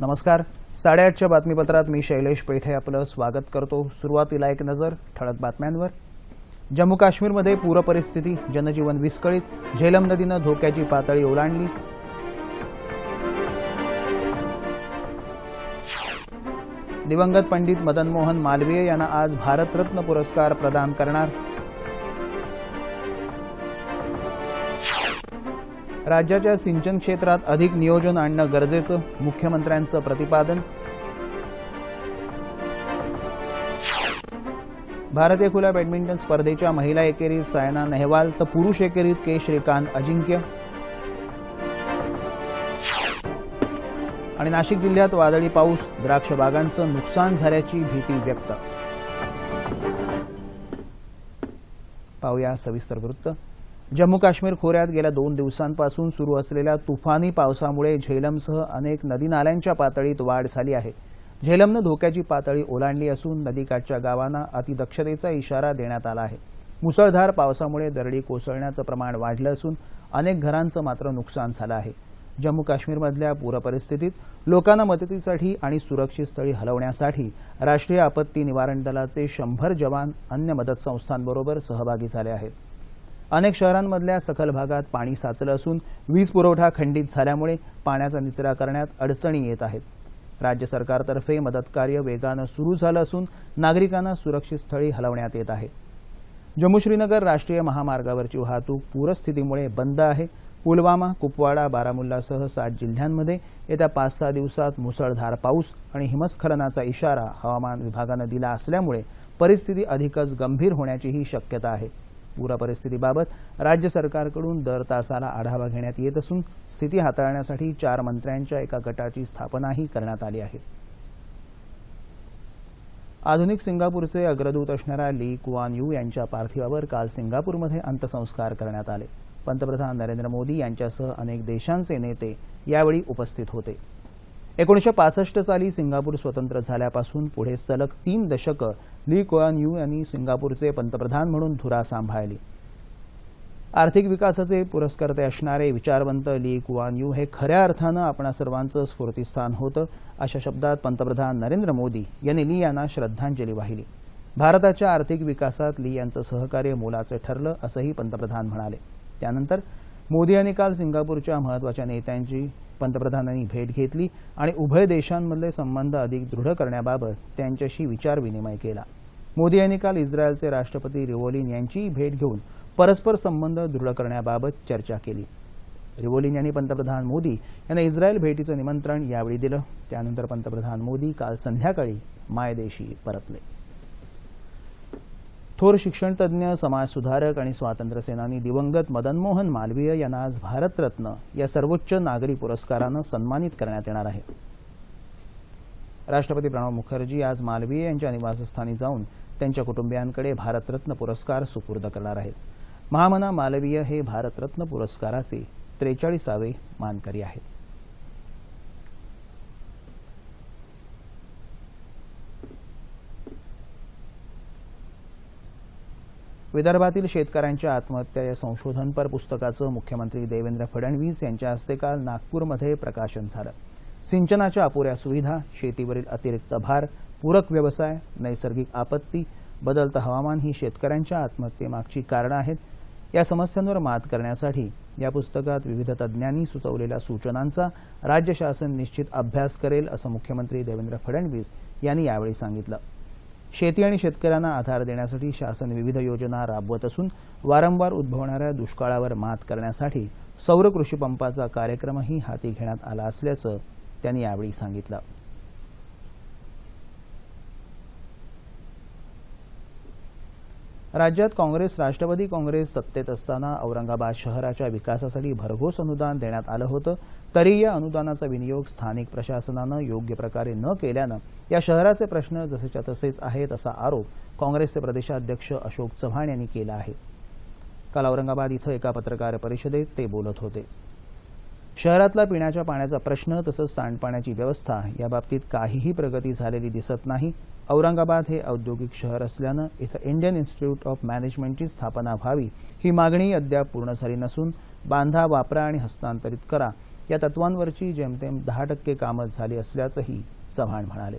नमस्कार. 8:30च्या बातमीपत्रात मी शैलेश पेठे आपलं स्वागत करतो. सुरुवातीला एक नजर ठळक बातम्यांवर. जम्मू काश्मीरमध्ये पूरपरिस्थिती, जनजीवन विस्कळीत, झेलम नदीनं धोक्याची पातळी ओलांडली. दिवंगत पंडित मदन मोहन मालवीय यांना आज भारतरत्न पुरस्कार प्रदान करणार. राज्याच्या सिंचन क्षेत्रात अधिक नियोजन आणणं गरजेचं, मुख्यमंत्र्यांचं प्रतिपादन. भारतीय खुल्या बॅडमिंटन स्पर्धेच्या महिला एकेरीत सायना नेहवाल तर पुरुष एकेरीत के श्रीकांत अजिंक्य. आणि नाशिक जिल्ह्यात वादळी पाऊस, द्राक्ष बागांचं नुकसान झाल्याची भीती व्यक्त. पाहूया सविस्तर वृत्त. जम्मू काश्मीर खोऱ्यात गेल्या 2 दिवसांपासून सुरू असलेल्या तुफानी पावसामुळे झेलमसह अनेक नदी नाल्यांच्या पातळीत वाढ झाली आहे. झेलमनं धोक्याची पातळी ओलांडली असून नदीकाठच्या गावांना अतिदक्षतेचा इशारा देण्यात आला आहे. मुसळधार पावसामुळे दरडी कोसळण्याचं प्रमाण वाढलं असून अनेक घरांचं मात्र नुकसान झालं आहे. जम्मू काश्मीरमधल्या पूरपरिस्थितीत लोकांना मदतीसाठी आणि सुरक्षित स्थळी हलवण्यासाठी राष्ट्रीय आपत्ती निवारण दलाचे 100 जवान अन्य मदत संस्थांबरोबर सहभागी झाले आहेत. अनेक शहरांमधल्या सखल भागात पाणी साचलं असून वीज पुरवठा खंडित झाल्यामुळे पाण्याचा निचरा करण्यात अडचणी येत आहेत. राज्य सरकारतर्फे मदत कार्य वेगानं सुरू झालं असून नागरिकांना सुरक्षित स्थळी हलवण्यात येत आहे. जम्मू श्रीनगर राष्ट्रीय महामार्गावरची वाहतूक पूरस्थितीमुळे बंद आहे. पुलवामा, कुपवाडा, बारामुल्लासह 7 जिल्ह्यांमध्ये येत्या 5-6 दिवसात मुसळधार पाऊस आणि हिमस्खलनाचा इशारा हवामान विभागानं दिला असल्यामुळे परिस्थिती अधिकच गंभीर होण्याचीही शक्यता आहे. पूरपरिस्थितीबाबत राज्य सरकारकडून दर तासाला आढावा घेण्यात येत असून स्थिती हाताळण्यासाठी 4 मंत्र्यांच्या एका गटाची स्थापनाही करण्यात आली आहे. आधुनिक सिंगापूरचे अग्रदूत असणाऱ्या ली कुआन यू यांच्या पार्थिवावर काल सिंगापूरमध्ये अंत्यसंस्कार करण्यात आले. पंतप्रधान नरेंद्र मोदी यांच्यासह अनेक देशांचे नेते यावेळी उपस्थित होते. 1965 साली सिंगापूर स्वतंत्र झाल्यापासून पुढे सलग 3 दशकं ली कुआन यू यांनी सिंगापूरचे पंतप्रधान म्हणून धुरा सांभाळली. आर्थिक विकासाचे पुरस्कर्ते असणारे विचारवंत ली कुआन यू हे खऱ्या अर्थानं आपणा सर्वांचं स्फूर्तिस्थान होतं, अशा शब्दात पंतप्रधान नरेंद्र मोदी यांनी ली यांना श्रद्धांजली वाहिली. भारताच्या आर्थिक विकासात ली यांचं सहकार्य मोलाचं ठरलं असंही पंतप्रधान म्हणाले. त्यानंतर मोदी यांनी काल सिंगापूरच्या महत्त्वाच्या नेत्यांची पंतप्रधानांनी भेट घेतली आणि उभय देशांमधले संबंध अधिक दृढ करण्याबाबत त्यांच्याशी विचारविनिमय केला. मोदी यांनी काल इस्रायलचे राष्ट्रपती रिव्होलिन यांचीही भेट घेऊन परस्पर संबंध दृढ करण्याबाबत चर्चा केली. रिव्होलिन यांनी पंतप्रधान मोदी यांना इस्रायल भेटीचं निमंत्रण यावेळी दिलं. त्यानंतर पंतप्रधान मोदी काल संध्याकाळी मायदेशी परतले. थोर शिक्षणतज्ञ, समाजसुधारक आणि स्वातंत्र्यसेनानी दिवंगत मदन मोहन मालवीय यांना आज भारतरत्न या सर्वोच्च नागरी पुरस्कारानं सन्मानित करण्यात येणार आहे. राष्ट्रपती प्रणव मुखर्जी आज मालवीय यांच्या निवासस्थानी जाऊन त्यांच्या कुटुंबियांकडे भारतरत्न पुरस्कार सुपूर्द करणार आहेत. महामना मालवीय हे भारतरत्न पुरस्काराचे 43वे मानकरी आहेत. विदर्भातील शेतकऱ्यांच्या आत्महत्या या संशोधनपर पुस्तकाचं मुख्यमंत्री देवेंद्र फडणवीस यांच्या हस्ते काल नागपूरमध्ये प्रकाशन झालं. सिंचनाच्या अपुऱ्या सुविधा, शेतीवरील अतिरिक्त भार, पूरक व्यवसाय, नैसर्गिक आपत्ती, बदलतं हवामान ही शेतकऱ्यांच्या आत्महत्येमागची कारणं आहेत. या समस्यांवर मात करण्यासाठी या पुस्तकात विविध तज्ज्ञांनी सुचवलेल्या सूचनांचा राज्य शासन निश्चित अभ्यास करेल असं मुख्यमंत्री देवेंद्र फडणवीस यांनी यावेळी सांगितलं. शेती आणि शेतकऱ्यांना आधार देण्यासाठी शासन विविध योजना राबवत असून वारंवार उद्भवणाऱ्या दुष्काळावर मात करण्यासाठी सौर कृषी पंपाचा कार्यक्रमही हाती घेण्यात आला असल्याचं त्यांनी यावेळी सांगितलं. राज्यात काँग्रेस राष्ट्रवादी काँग्रेस सत्तेत असताना औरंगाबाद शहराच्या विकासासाठी भरघोस अनुदान देण्यात आलं होतं. तरी या अनुदानाचा विनियोग स्थानिक प्रशासनानं योग्य प्रकारे न केल्यानं या शहराचे प्रश्न जसेच्या तसेच आहेत असा आरोप काँग्रेसचे प्रदेशाध्यक्ष अशोक चव्हाण यांनी केला आहे. काल औरंगाबाद इथं एका पत्रकार परिषदेत ते बोलत होते. शहरातला पिण्याच्या पाण्याचा प्रश्न तसंच सांडपाण्याची व्यवस्था याबाबतीत काहीही प्रगती झालेली दिसत नाही. औरंगाबाद हे औद्योगिक शहर असल्यानं इथं इंडियन इन्स्टिट्यूट ऑफ मॅनेजमेंटची स्थापना व्हावी ही मागणी अद्याप पूर्ण झाली नसून बांधा, वापरा आणि हस्तांतरित करा या तत्वांवरची जेमतेम 10% कामच झाली असल्याचंही चव्हाण म्हणाले.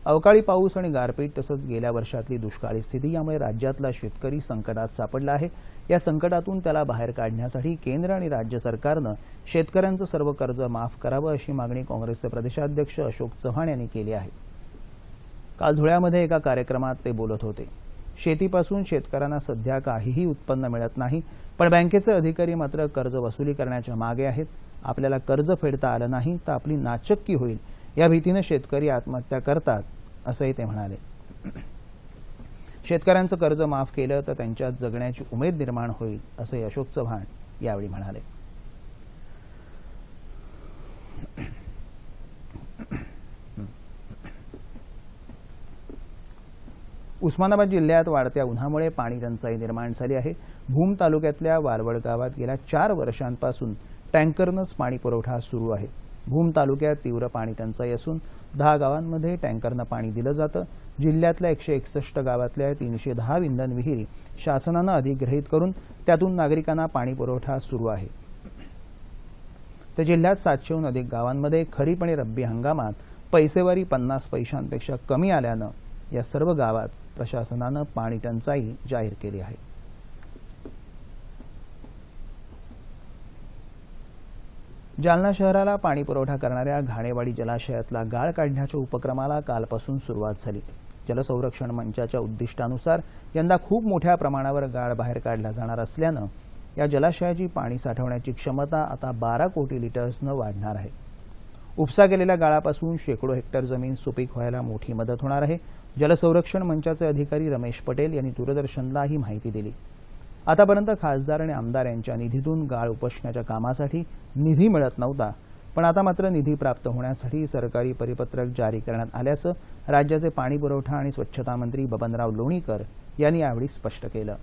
अवकाळी पाऊस आणि गारपीट तसंच गेल्या वर्षातली दुष्काळी स्थिती यामुळे राज्यातला शेतकरी संकटात सापडला आहे. या संकटातून त्याला बाहेर काढण्यासाठी केंद्र आणि राज्य सरकारनं शेतकऱ्यांचं सर्व कर्ज माफ करावं अशी मागणी काँग्रेसचे प्रदेशाध्यक्ष अशोक चव्हाण यांनी केली आहे. काल धुळ्यामध्ये एका कार्यक्रमात ते बोलत होते. शेतीपासून शेतकऱ्यांना सध्या काहीही उत्पन्न मिळत नाही, पण बँकेचे अधिकारी मात्र कर्ज वसुली करण्याच्या मागे आहेत. आपल्याला कर्ज फेडता आलं नाही तर आपली नाचक्की होईल या भीतीने शेतकरी आत्महत्या करतात असंही ते म्हणाले. शेतकऱ्यांचं कर्ज माफ केलं तर त्यांच्यात जगण्याची उमेद निर्माण होईल असंही अशोक चव्हाण यावेळी म्हणाले. उस्मानाबाद जिल्ह्यात वाढत्या उन्हामुळे पाणी टंचाई निर्माण झाली आहे. भूम तालुक्यातल्या वालवड गावात गेल्या 4 वर्षांपासून टँकरनंच पाणी पुरवठा सुरू आहे. भूम तालुक्यात तीव्र पाणी टंचाई असून 10 गावांमध्ये टँकरनं पाणी दिलं जातं. जिल्ह्यातल्या 161 गावातल्या 310 इंधन विहिरी शासनानं अधिग्रहित करून त्यातून नागरिकांना पाणी पुरवठा सुरू आहे. तर जिल्ह्यात 700हून अधिक गावांमध्ये खरीप आणि रब्बी हंगामात पैसेवारी 50 पैशांपेक्षा कमी आल्यानं या सर्व गावात प्रशासनानं पाणी टंचाई जाहीर केली आहे. जालना शहराला पाणी पुरवठा करणाऱ्या घाणेवाडी जलाशयातला गाळ काढण्याच्या उपक्रमाला कालपासून सुरुवात झाली. जलसंरक्षण मंचाच्या उद्दिष्टानुसार यंदा खूप मोठ्या प्रमाणावर गाळ बाहेर काढला जाणार असल्यानं या जलाशयाची पाणी साठवण्याची क्षमता आता 12 कोटी लिटर्सनं वाढणार आहे. उपसा केलेल्या गाळापासून शेकडो हेक्टर जमीन सुपीक व्हायला मोठी मदत होणार आहे. जलसंरक्षण मंचाचे अधिकारी रमेश पटेल यांनी दूरदर्शनला ही माहिती दिली. आतापर्यंत खासदार आणि आमदार यांच्या निधीतून गाळ उपसण्याच्या कामासाठी निधी मिळत नव्हता, पण आता मात्र निधी प्राप्त होण्यासाठी सरकारी परिपत्रक जारी करण्यात आल्याचं राज्याचे पाणी पुरवठा आणि स्वच्छता मंत्री बबनराव लोणीकर यांनी यावेळी स्पष्ट केलं.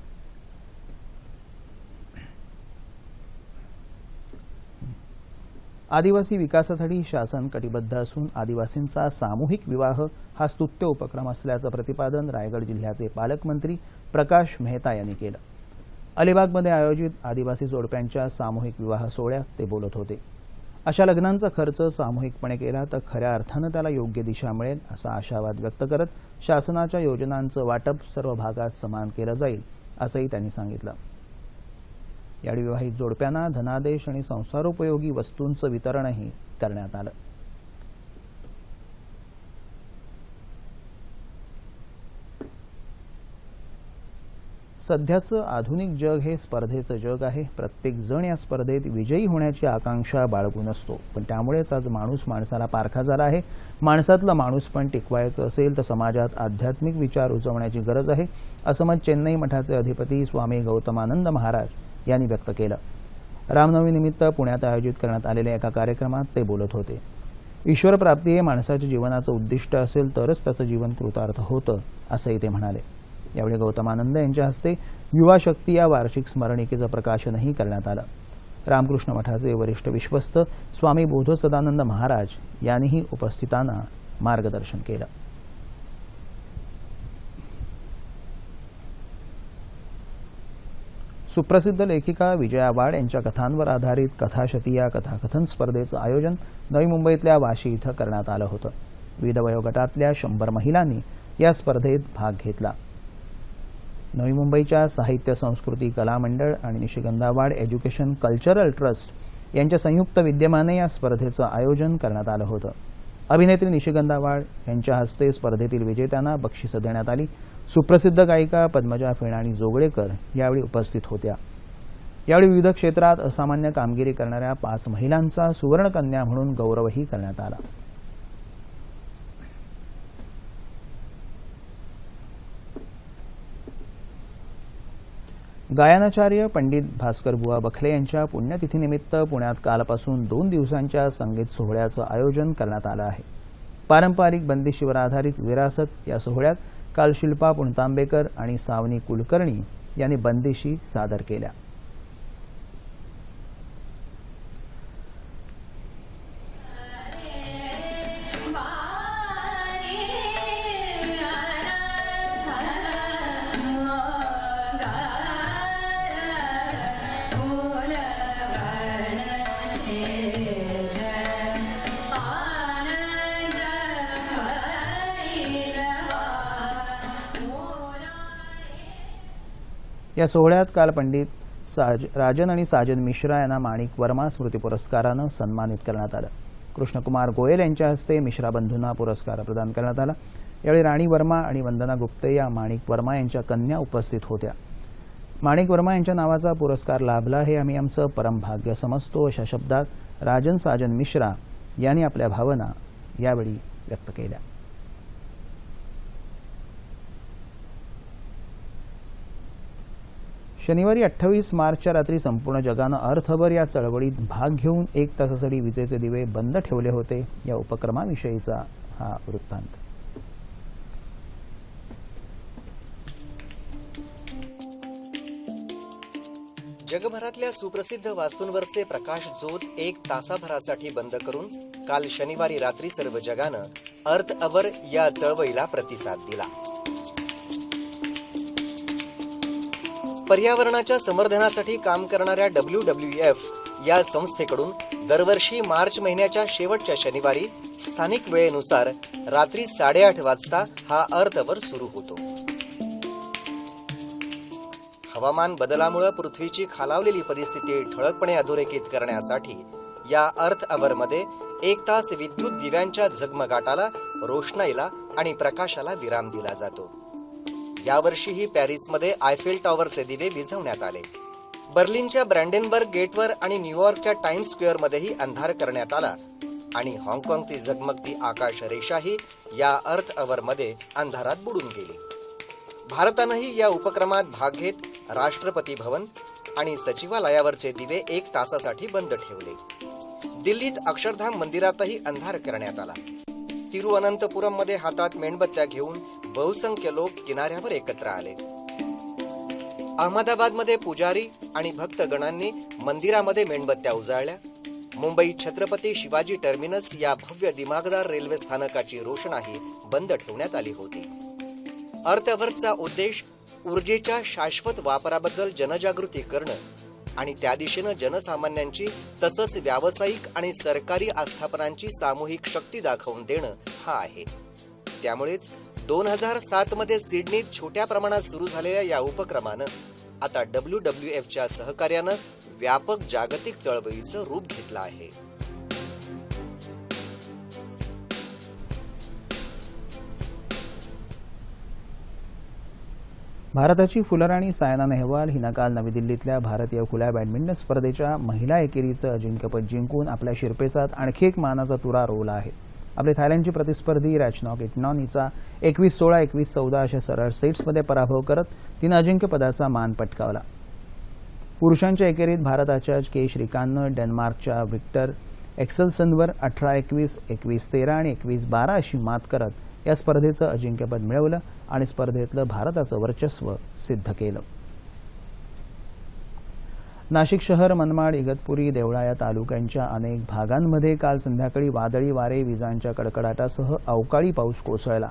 आदिवासी विकासासाठी शासन कटिबद्ध असून आदिवासींचा सामूहिक विवाह हा स्तुत्य उपक्रम असल्याचं प्रतिपादन रायगड जिल्ह्याचे पालकमंत्री प्रकाश मेहता यांनी केलं. अलिबागमध्ये आयोजित आदिवासी जोडप्यांच्या सामूहिक विवाह सोहळ्यात ते बोलत होते. अशा लग्नांचा खर्च सामूहिकपणे केला तर खऱ्या अर्थानं त्याला योग्य दिशा मिळेल असा आशावाद व्यक्त करत शासनाच्या योजनांचं वाटप सर्व भागात समान केलं जाईल असंही त्यांनी सांगितलं. यावेळी विवाहित जोडप्यांना धनादेश आणि संसारोपयोगी वस्तूंचं वितरणही करण्यात आलं. सध्याचं आधुनिक जग हे स्पर्धेचं जग आहे. प्रत्येक जण या स्पर्धेत विजयी होण्याची आकांक्षा बाळगून असतो, पण त्यामुळेच आज माणूस माणसाला पारखा झाला आहे. माणसातलं माणूसपण टिकवायचं असेल तर समाजात आध्यात्मिक विचार रुजवण्याची गरज आहे असं मत चेन्नई मठाचे अधिपती स्वामी गौतमानंद महाराज यांनी व्यक्त केलं. रामनवमीनिमित्त पुण्यात आयोजित करण्यात आलेल्या एका कार्यक्रमात ते बोलत होते. ईश्वर प्राप्ती हे माणसाच्या जीवनाचं उद्दिष्ट असेल तरच त्याचं जीवन कृतार्थ होतं असंही ते म्हणाले. यावेळी गौतमानंद यांच्या हस्ते युवा शक्ती या वार्षिक स्मरणिकेचं प्रकाशनही करण्यात आलं. रामकृष्ण मठाचे वरिष्ठ विश्वस्त स्वामी बोधसदानंद महाराज यांनीही उपस्थितांना मार्गदर्शन केलं. सुप्रसिद्ध लेखिका विजया वाड यांच्या कथांवर आधारित कथाशती या कथाकथन स्पर्धेचं आयोजन नवी मुंबईतल्या वाशी इथं करण्यात आलं होतं. विविध वयोगटातल्या 100 महिलांनी या स्पर्धेत भाग घेतला. नवी मुंबईच्या साहित्य संस्कृती कला मंडळ आणि निशिगंधा वाड एज्युकेशन कल्चरल ट्रस्ट यांच्या संयुक्त विद्यमाने या स्पर्धेचं आयोजन करण्यात आलं होतं. अभिनेत्री निशिगंधा वाड यांच्या हस्ते स्पर्धेतील विजेत्यांना बक्षिसं देण्यात आली. सुप्रसिद्ध गायिका पद्मजा फेणाणी जोगळेकर यावेळी उपस्थित होत्या. यावेळी विविध क्षेत्रात असामान्य कामगिरी करणाऱ्या 5 महिलांचा सुवर्णकन्या म्हणून गौरवही करण्यात आला. गायनाचार्य पंडित भास्करबुवा बखले यांच्या पुण्यतिथीनिमित्त पुण्यात कालपासून 2 दिवसांच्या संगीत सोहळ्याचं आयोजन करण्यात आलं आहे. पारंपरिक बंदिशीवर आधारित विरासत या सोहळ्यात काल शिल्पा पुणतांबेकर आणि सावनी कुलकर्णी यांनी बंदिशी सादर केल्या. या सोहळ्यात काल पंडित राजन आणि साजन मिश्रा यांना माणिक वर्मा स्मृती पुरस्कारानं सन्मानित करण्यात आलं। कृष्णकुमार गोयल यांच्या हस्ते मिश्रा बंधूंना पुरस्कार प्रदान करण्यात आला। यावेळी राणी वर्मा आणि वंदना गुप्ते या माणिक वर्मा यांच्या कन्या उपस्थित होत्या। माणिक वर्मा यांच्या नावाचा पुरस्कार लाभला हे आम्ही आमचं परम भाग्य समजतो अशा शब्दात राजन साजन मिश्रा यांनी आपल्या भावना यावेळी व्यक्त केल्या। शनिवारी 28 मार्चच्या रात्री संपूर्ण जगानं अर्थभर या चळवळीत भाग घेऊन 1 तासासाठी विजेचे दिवे बंद ठेवले होते। या उपक्रमाविषयीचा हा वृत्तांत। जगभरातल्या सुप्रसिद्ध वास्तूंवरचे प्रकाश झोत 1 तासाभरासाठी बंद करून काल शनिवारी रात्री सर्व जगानं अर्थ अवर या चळवळीला प्रतिसाद दिला। पर्यावरणाच्या संवर्धनासाठी काम करणाऱ्या WWF या संस्थेकडून दरवर्षी मार्च महिन्याच्या शेवटच्या शनिवारी स्थानिक वेळेनुसार रात्री 8:30 वाजता हा अर्थ अवर सुरू होतो। हवामान बदलामुळे पृथ्वीची खालावलेली परिस्थिती ठळकपणे अधोरेखित करण्यासाठी या अर्थ अवरमध्ये 1 तास विद्युत दिव्यांच्या झगमगाटाला, रोषणाईला आणि प्रकाशाला विराम दिला जातो। यावर्षीही पॅरिसमध्ये आयफेल टॉवरचे दिवे विझवण्यात आले। बर्लिनच्या ब्रँडेनबर्ग गेटवर आणि न्यूयॉर्कच्या टाइम्स स्क्वेअरमध्येही अंधार करण्यात आला आणि हाँगकाँगची झगमगती आकाश रेषाही या अर्थ अवरमध्ये अंधारात बुडून गेली। भारतानंही या उपक्रमात भाग घेत राष्ट्रपती भवन आणि सचिवालयावरचे दिवे 1 तासासाठी बंद ठेवले। दिल्लीत अक्षरधाम मंदिरातही अंधार करण्यात आला। तिरुअनंतपुरममध्ये हातात मेणबत्त्या घेऊन बहुसंख्य लोक किनाऱ्यावर एकत्र आले। अहमदाबादमध्ये पुजारी आणि भक्तगणांनी मंदिरामध्ये मेणबत्त्या उजाळल्या। मुंबईत छत्रपती शिवाजी टर्मिनस या भव्य दिमागदार रेल्वे स्थानकाची रोषणाही बंद ठेवण्यात आली होती। अर्थ अवरचा उद्देश ऊर्जेच्या शाश्वत वापराबद्दल जनजागृती करणं आणि त्या दिशेनं जनसामान्यांची तसंच व्यावसायिक आणि सरकारी आस्थापनांची सामूहिक शक्ती दाखवून देणं हा आहे। त्यामुळेच 2007 मध्ये सिडनीत छोट्या प्रमाणात सुरू झालेल्या या उपक्रमानं आता WWFच्या सहकार्यानं व्यापक जागतिक चळवळीचं रूप घेतलं आहे। भारताची फुलराणी सायना नेहवाल हिनं काल नवी दिल्लीतल्या भारतीय खुल्या बॅडमिंटन स्पर्धेच्या महिला एकेरीचं अजिंक्यपद जिंकून आपल्या शिरपेचात आणखी एक मानाचा तुरा रोवला आहे। आपली थायलंडची प्रतिस्पर्धी रॅचनॉक इटनॉन हिचा 21-16, 21-14 अशा सरळ सेट्समध्ये पराभव करत तिनं अजिंक्यपदाचा मान पटकावला। पुरुषांच्या एकेरीत भारताच्या के श्रीकांतनं डेन्मार्कच्या व्हिक्टर एक्सेल्सनवर 18-21, 21-13 आणि 21-12 अशी मात करत या स्पर्धेचं अजिंक्यपद मिळवलं आणि स्पर्धेतलं भारताचं वर्चस्व सिद्ध केलं। नाशिक शहर, मनमाड, इगतपुरी, देवळा या तालुक्यांच्या अनेक भागांमध्ये काल संध्याकाळी वादळी वारे, विजांच्या कडकडाटासह अवकाळी पाऊस कोसळला।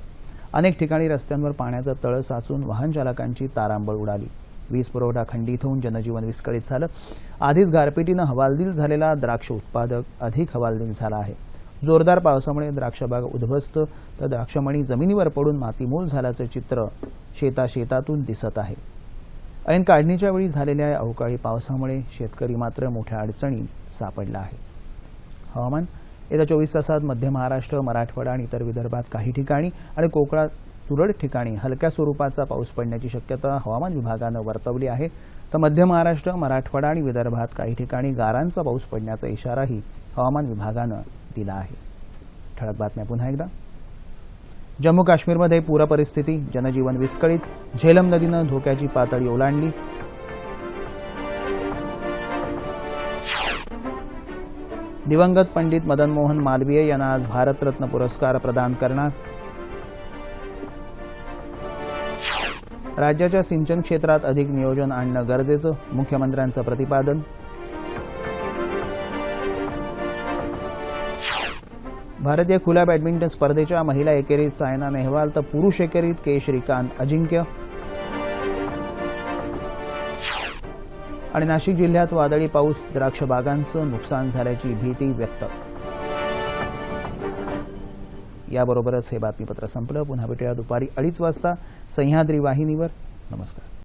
अनेक ठिकाणी रस्त्यांवर पाण्याचं तळ साचून वाहन चालकांची तारांबळ उडाली। वीज पुरवठा खंडित होऊन जनजीवन विस्कळीत झालं। आधीच गारपिटीनं हवालदिल झालेला द्राक्ष उत्पादक अधिक हवालदिल झाला आहे। जोरदार पावसामुळे द्राक्षबाग उद्ध्वस्त तर द्राक्षमणी जमिनीवर पडून मातीमोल झाल्याचं चित्र शेतातून दिसत आहे। ऐन काढणीच्या वेळी झालेल्या अवकाळी पावसामुळे शेतकरी मात्र मोठ्या अडचणीत सापडला आहे। हवामान येत्या 24 तासात मध्य महाराष्ट्र, मराठवाडा आणि इतर विदर्भात काही ठिकाणी आणि कोकणात तुरळक ठिकाणी हलक्या स्वरूपाचा पाऊस पडण्याची शक्यता हवामान विभागानं वर्तवली आहे। तर मध्य महाराष्ट्र, मराठवाडा आणि विदर्भात काही ठिकाणी गारांचा पाऊस पडण्याचा इशाराही हवामान विभागानं दिला आहे। ठळक बातम्या पुन्हा एकदा। जम्मू काश्मीरमध्ये पूर परिस्थिती, जनजीवन विस्कळीत, झेलम नदीनं धोक्याची पातळी ओलांडली। दिवंगत पंडित मदन मोहन मालवीय यांना आज भारतरत्न पुरस्कार प्रदान करणार। राज्याच्या सिंचन क्षेत्रात अधिक नियोजन आणणं गरजेचं, मुख्यमंत्र्यांचं प्रतिपादन। भारतीय खुल्या बॅडमिंटन स्पर्धेच्या महिला एकेरीत सायना नेहवाल तर पुरुष एकेरीत के श्रीकांत अजिंक्य। आणि नाशिक जिल्ह्यात वादळी पाऊस, द्राक्ष बागांचं नुकसान झाल्याची भीती व्यक्त। याबरोबरच हे बातमीपत्र संपलं। पुन्हा भेटूया दुपारी 2:30 वाजता सह्याद्री वाहिनीवर। नमस्कार।